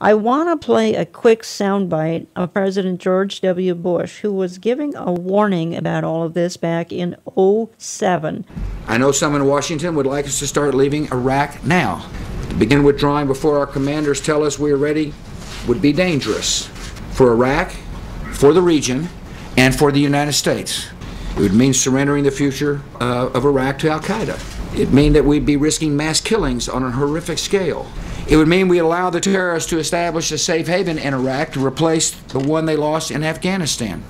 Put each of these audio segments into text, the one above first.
I want to play a quick soundbite of President George W. Bush, who was giving a warning about all of this back in '07. I know some in Washington would like us to start leaving Iraq now. To begin withdrawing before our commanders tell us we are ready would be dangerous for Iraq, for the region, and for the United States. It would mean surrendering the future of Iraq to al-Qaeda. It would mean that we'd be risking mass killings on a horrific scale. It would mean we allow the terrorists to establish a safe haven in Iraq to replace the one they lost in Afghanistan.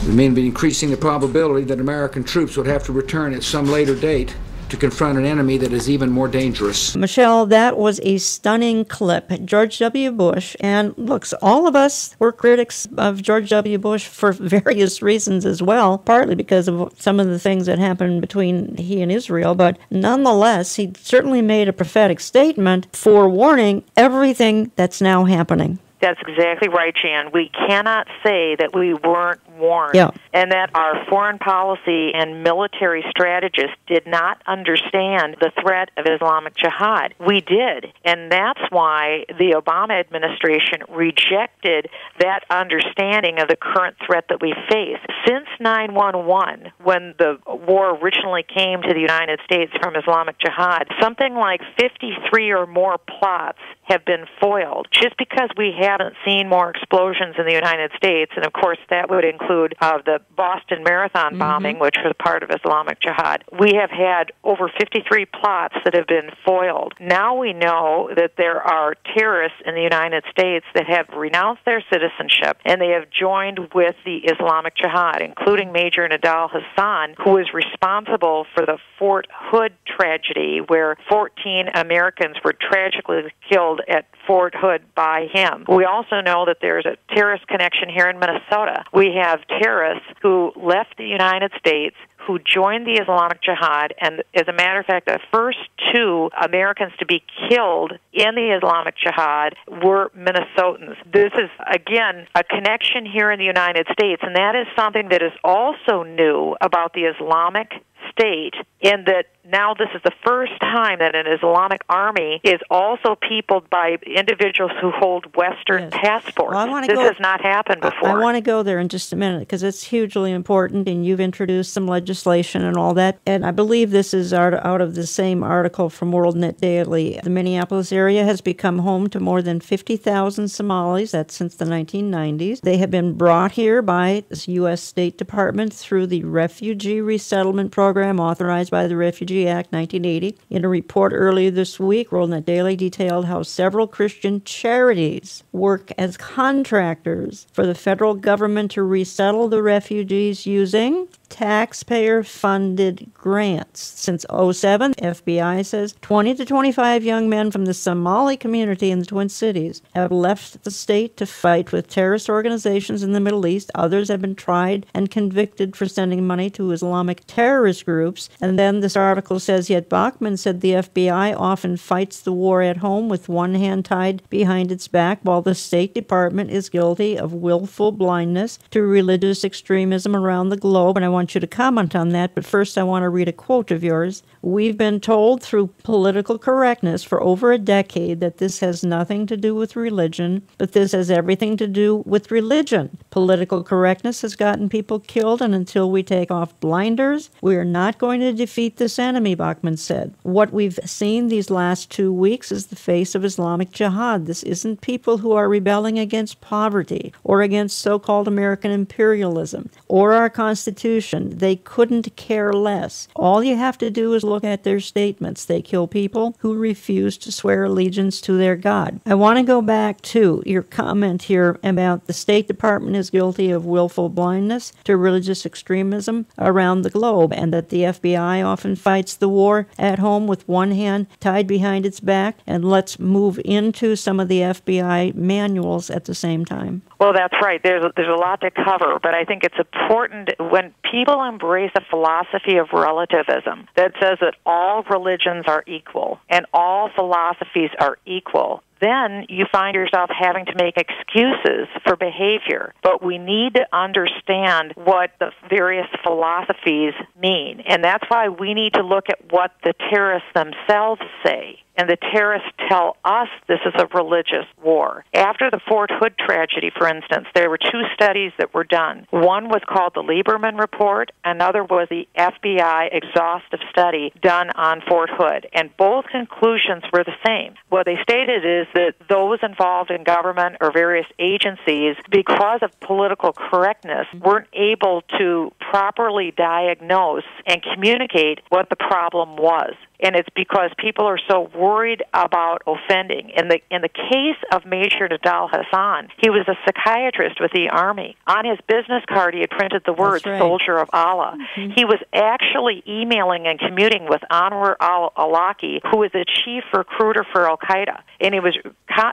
It would mean increasing the probability that American troops would have to return at some later date to confront an enemy that is even more dangerous. Michelle, that was a stunning clip. George W. Bush, and looks, all of us were critics of George W. Bush for various reasons as well, partly because of some of the things that happened between he and Israel, but nonetheless, he certainly made a prophetic statement forewarning everything that's now happening. That's exactly right, Jan. We cannot say that we weren't warned, and that our foreign policy and military strategists did not understand the threat of Islamic Jihad. We did, and that's why the Obama administration rejected that understanding of the current threat that we face. Since 9/11, when the war originally came to the United States from Islamic Jihad, something like 53 or more plots have been foiled. Just because we haven't seen more explosions in the United States, and of course that would include the Boston Marathon bombing, which was part of Islamic Jihad, we have had over 53 plots that have been foiled. Now we know that there are terrorists in the United States that have renounced their citizenship, and they have joined with the Islamic Jihad, including Major Nidal Hassan, who is responsible for the Fort Hood tragedy, where 14 Americans were tragically killed at Fort Hood by him. We also know that there's a terrorist connection here in Minnesota. We have terrorists who left the United States, who joined the Islamic Jihad, and as a matter of fact, the first 2 Americans to be killed in the Islamic Jihad were Minnesotans. This is, again, a connection here in the United States, and that is something that is also new about the Islamic State, in that now this is the first time that an Islamic army is also peopled by individuals who hold Western passports. Well, this has not happened before. I want to go there in just a minute because it's hugely important, and you've introduced some legislation and all that. And I believe this is out of the same article from WorldNet Daily. The Minneapolis area has become home to more than 50,000 Somalis. That's since the 1990s. They have been brought here by the U.S. State Department through the Refugee Resettlement Program authorized by the Refugee Act 1980. In a report earlier this week, WorldNet Daily detailed how several Christian charities work as contractors for the federal government to resettle the refugees using taxpayer-funded grants. Since '07, FBI says 20 to 25 young men from the Somali community in the Twin Cities have left the state to fight with terrorist organizations in the Middle East. Others have been tried and convicted for sending money to Islamic terrorist groups. And then this article says, yet Bachman said the FBI often fights the war at home with one hand tied behind its back, while the State Department is guilty of willful blindness to religious extremism around the globe. And I want you to comment on that, but first I want to read a quote of yours. We've been told through political correctness for over a decade that this has nothing to do with religion, but this has everything to do with religion. Political correctness has gotten people killed, and until we take off blinders, we are not going to defeat this enemy, Bachman said. What we've seen these last 2 weeks is the face of Islamic Jihad. This isn't people who are rebelling against poverty or against so-called American imperialism or our Constitution. They couldn't care less. All you have to do is look at their statements. They kill people who refuse to swear allegiance to their God. I want to go back to your comment here about the State Department is guilty of willful blindness to religious extremism around the globe, and that the FBI often fights the war at home with one hand tied behind its back. And let's move into some of the FBI manuals at the same time. Well, that's right. There's a lot to cover, but I think it's important when people embrace a philosophy of relativism that says that all religions are equal and all philosophies are equal, then you find yourself having to make excuses for behavior. But we need to understand what the various philosophies mean, and that's why we need to look at what the terrorists themselves say. and the terrorists tell us this is a religious war. After the Fort Hood tragedy, for instance, there were two studies that were done. One was called the Lieberman Report, another was the FBI exhaustive study done on Fort Hood, and both conclusions were the same. What they stated is that those involved in government or various agencies, because of political correctness, weren't able to properly diagnose and communicate what the problem was. And it's because people are so worried about offending. In the case of Major Nadal Hassan, he was a psychiatrist with the Army. On his business card, he had printed the words, Soldier of Allah. Mm-hmm. He was actually emailing and commuting with Anwar al-Awlaki, who was the chief recruiter for al-Qaeda, and he was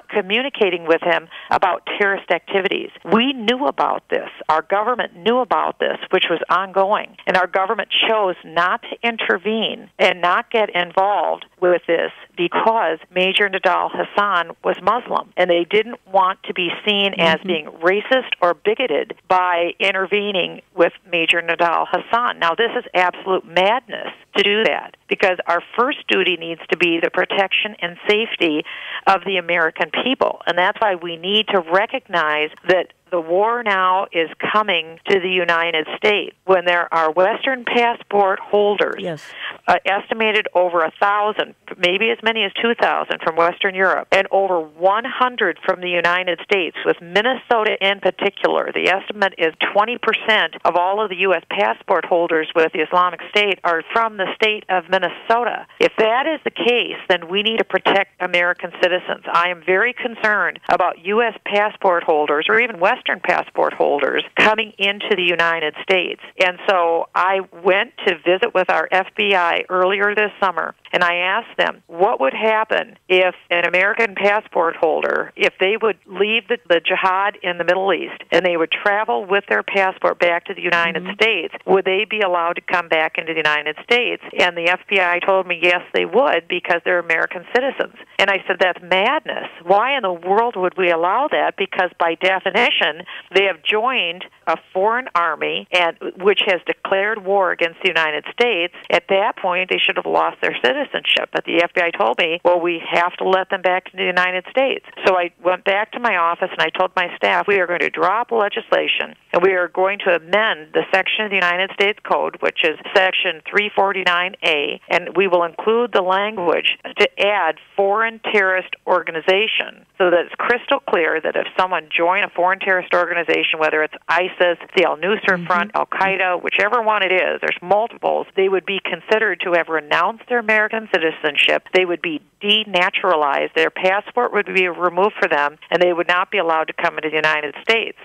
communicating with him about terrorist activities. We knew about this. Our government knew about this, which was ongoing, and our government chose not to intervene and not get involved with this because Major Nadal Hassan was Muslim, and they didn't want to be seen as being racist or bigoted by intervening with Major Nadal Hassan. Now, this is absolute madness to do that, because our first duty needs to be the protection and safety of the American people, and that's why we need to recognize that the war now is coming to the United States when there are Western passport holders, estimated over 1,000, maybe as many as 2,000 from Western Europe, and over 100 from the United States, with Minnesota in particular. The estimate is 20% of all of the U.S. passport holders with the Islamic State are from the state of Minnesota. If that is the case, then we need to protect American citizens. I am very concerned about U.S. passport holders, or even Western passport holders, coming into the United States. And so I went to visit with our FBI earlier this summer, and I asked them what would happen if an American passport holder, if they would leave the jihad in the Middle East and they would travel with their passport back to the United States, would they be allowed to come back into the United States? And the FBI told me yes, they would, because they're American citizens. And I said, that's madness. Why in the world would we allow that? Because by definition, they have joined a foreign army, and which has declared war against the United States. At that point, they should have lost their citizenship. But the FBI told me, well, we have to let them back into the United States. So I went back to my office and I told my staff, we are going to drop legislation, and we are going to amend the section of the United States Code, which is Section 349A, and we will include the language to add foreign terrorist organization, so that it's crystal clear that if someone joins a foreign terrorist organization, whether it's ISIS, the Al-Nusra Front, Al-Qaeda, whichever one it is, there's multiples, they would be considered to have renounced their American citizenship. They would be denaturalized. Their passport would be removed for them, and they would not be allowed to come into the United States.